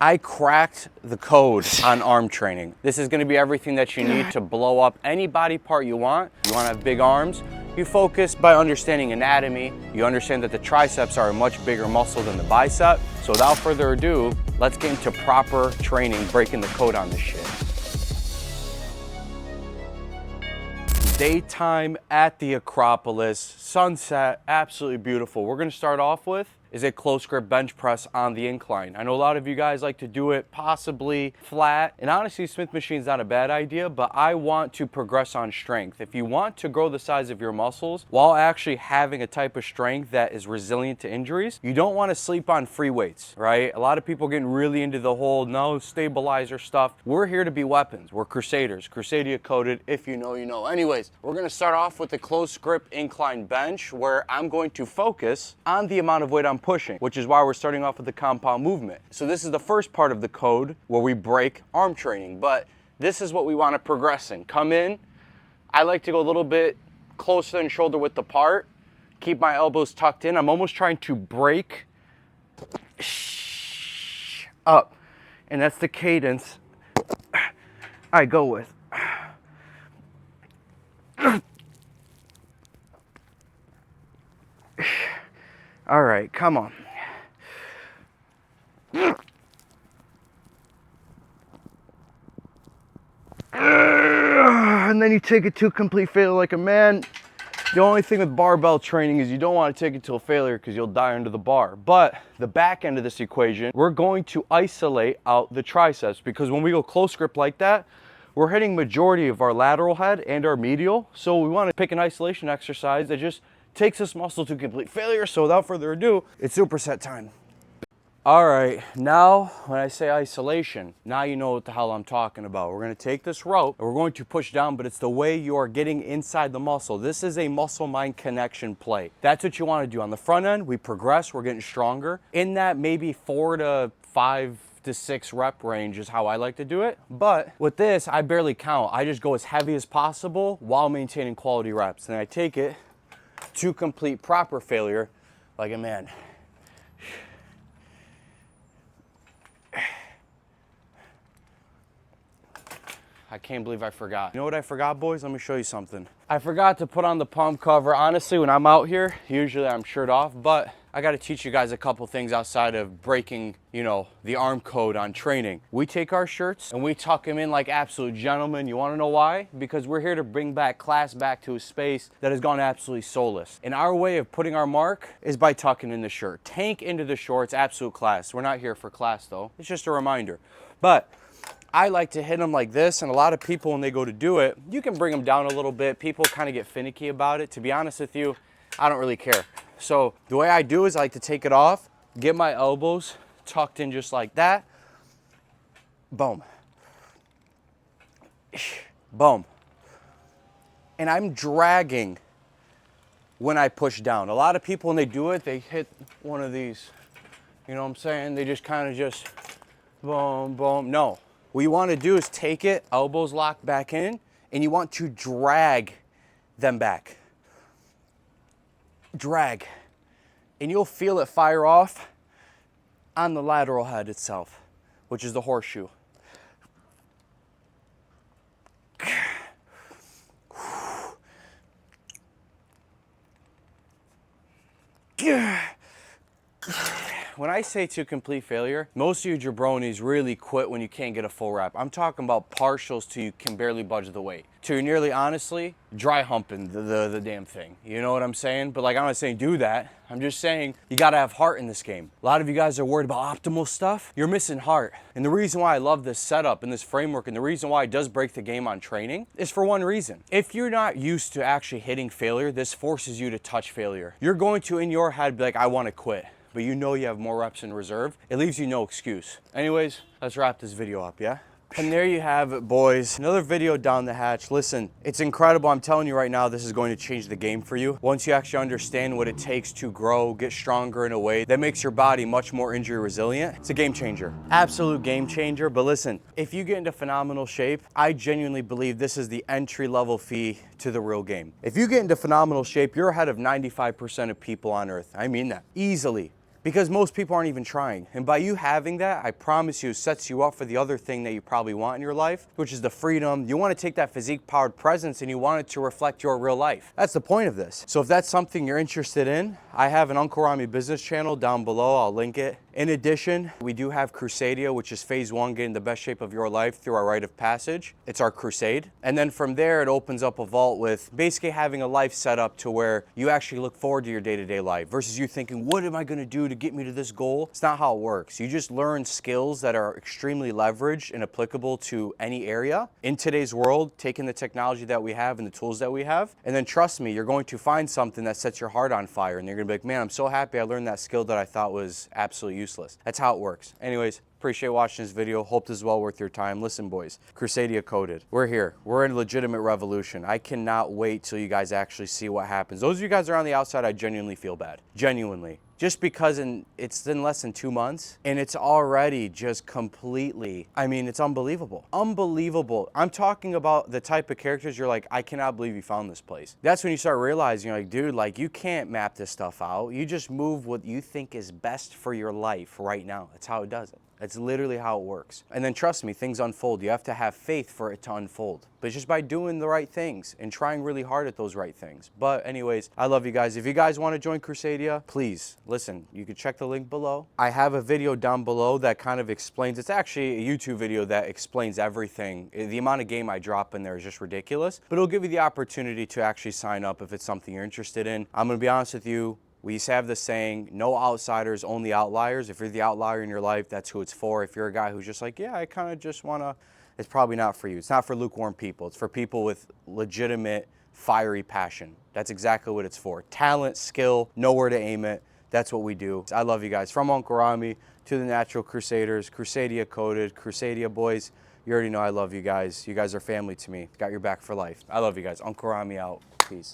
I cracked the code on arm training. This is gonna be everything that you need to blow up any body part you want. You wanna have big arms, you focus by understanding anatomy. You understand that the triceps are a much bigger muscle than the bicep. So without further ado, let's get into proper training, breaking the code on this shit. Daytime at the Acropolis, sunset, absolutely beautiful. We're gonna start off with is a close grip bench press on the incline. I know a lot of you guys like to do it possibly flat, and honestly, Smith machine's not a bad idea, but I want to progress on strength. If you want to grow the size of your muscles while actually having a type of strength that is resilient to injuries, you don't want to sleep on free weights, right? A lot of people getting really into the whole no stabilizer stuff. We're here to be weapons. We're crusaders, Crusadia coded. If you know, you know. Anyways, we're gonna start off with the close grip incline bench where I'm going to focus on the amount of weight I'm pushing, which is why we're starting off with the compound movement. So this is the first part of the code where we break arm training, but this is what we want to progress in. Come in, I like to go a little bit closer than shoulder width apart, keep my elbows tucked in. I'm almost trying to break up, and that's the cadence I go with. All right, come on. And then you take it to complete failure like a man. The only thing with barbell training is you don't want to take it to a failure because you'll die under the bar. But the back end of this equation, we're going to isolate out the triceps, because when we go close grip like that, we're hitting majority of our lateral head and our medial. So we want to pick an isolation exercise that just takes this muscle to complete failure. So without further ado, it's superset time. All right, now when I say isolation, now you know what the hell I'm talking about. We're gonna take this rope and we're going to push down, but it's the way you are getting inside the muscle. This is a muscle-mind connection play. That's what you wanna do. On the front end, we progress, we're getting stronger. In that maybe 4 to 5 to 6 rep range is how I like to do it. But with this, I barely count. I just go as heavy as possible while maintaining quality reps. And I take it to complete proper failure like a man. I can't believe I forgot. You know what I forgot, boys? Let me show you something. I forgot to put on the pump cover. Honestly, when I'm out here, usually I'm shirt off, but I gotta teach you guys a couple things outside of breaking, you know, the arm code on training. We take our shirts and we tuck them in like absolute gentlemen. You wanna know why? Because we're here to bring back class back to a space that has gone absolutely soulless. And our way of putting our mark is by tucking in the shirt. Tank into the shorts, absolute class. We're not here for class though. It's just a reminder. But I like to hit them like this, and a lot of people when they go to do it, you can bring them down a little bit. People kind of get finicky about it. To be honest with you, I don't really care. So the way I do is I like to take it off, get my elbows tucked in just like that. Boom. Boom. And I'm dragging when I push down. A lot of people when they do it, they hit one of these. You know what I'm saying? They just kind of just boom, boom. No. What you want to do is take it, elbows locked back in, and you want to drag them back. Drag. And you'll feel it fire off on the lateral head itself, which is the horseshoe. When I say to complete failure, most of you jabronis really quit when you can't get a full rep. I'm talking about partials till you can barely budge the weight. To nearly honestly, dry humping the damn thing. You know what I'm saying? But like, I'm not saying do that. I'm just saying you gotta have heart in this game. A lot of you guys are worried about optimal stuff. You're missing heart. And the reason why I love this setup and this framework and the reason why it does break the game on training is for one reason. If you're not used to actually hitting failure, this forces you to touch failure. You're going to, in your head, be like, I wanna quit. But you know you have more reps in reserve. It leaves you no excuse. Anyways, let's wrap this video up, yeah? And there you have it, boys. Another video down the hatch. Listen, it's incredible. I'm telling you right now, this is going to change the game for you. Once you actually understand what it takes to grow, get stronger in a way that makes your body much more injury resilient, it's a game changer. Absolute game changer. But listen, if you get into phenomenal shape, I genuinely believe this is the entry-level fee to the real game. If you get into phenomenal shape, you're ahead of 95% of people on earth. I mean that. Easily. because most people aren't even trying. And by you having that, I promise you, it sets you up for the other thing that you probably want in your life, which is the freedom. You want to take that physique powered presence and you want it to reflect your real life. That's the point of this. So if that's something you're interested in, I have an Uncle Rami business channel down below. I'll link it. In addition, we do have Crusadia, which is phase 1, getting the best shape of your life through our rite of passage. It's our crusade. And then from there, it opens up a vault with basically having a life set up to where you actually look forward to your day-to-day life versus you thinking, what am I going to do to get me to this goal? It's not how it works. You just learn skills that are extremely leveraged and applicable to any area in today's world, taking the technology that we have and the tools that we have. And then trust me, you're going to find something that sets your heart on fire. And you're going to be like, man, I'm so happy I learned that skill that I thought was absolutely useless. That's how it works. Anyways, appreciate watching this video. Hope this is well worth your time. Listen, boys, Crusadia coded. We're here. We're in a legitimate revolution. I cannot wait till you guys actually see what happens. Those of you guys that are on the outside, I genuinely feel bad. Genuinely. Just because it's in less than 2 months and it's already just completely, I mean, it's unbelievable. Unbelievable. I'm talking about the type of characters you're like, I cannot believe you found this place. That's when you start realizing, you're like, dude, like you can't map this stuff out. You just move what you think is best for your life right now. That's how it does it. That's literally how it works. And then trust me, things unfold. You have to have faith for it to unfold. But it's just by doing the right things and trying really hard at those right things. But anyways, I love you guys. If you guys want to join Crusadia, please listen. You can check the link below. I have a video down below that kind of explains, it's actually a YouTube video that explains everything. The amount of game I drop in there is just ridiculous. But it'll give you the opportunity to actually sign up if it's something you're interested in. I'm going to be honest with you. We used to have the saying, no outsiders, only outliers. If you're the outlier in your life, that's who it's for. If you're a guy who's just like, yeah, I kind of just want to, it's probably not for you. It's not for lukewarm people. It's for people with legitimate, fiery passion. That's exactly what it's for. Talent, skill, know where to aim it. That's what we do. I love you guys. From Uncle Rami to the Natural Crusaders, Crusadia coded, Crusadia boys. You already know I love you guys. You guys are family to me. Got your back for life. I love you guys. Uncle Rami out. Peace.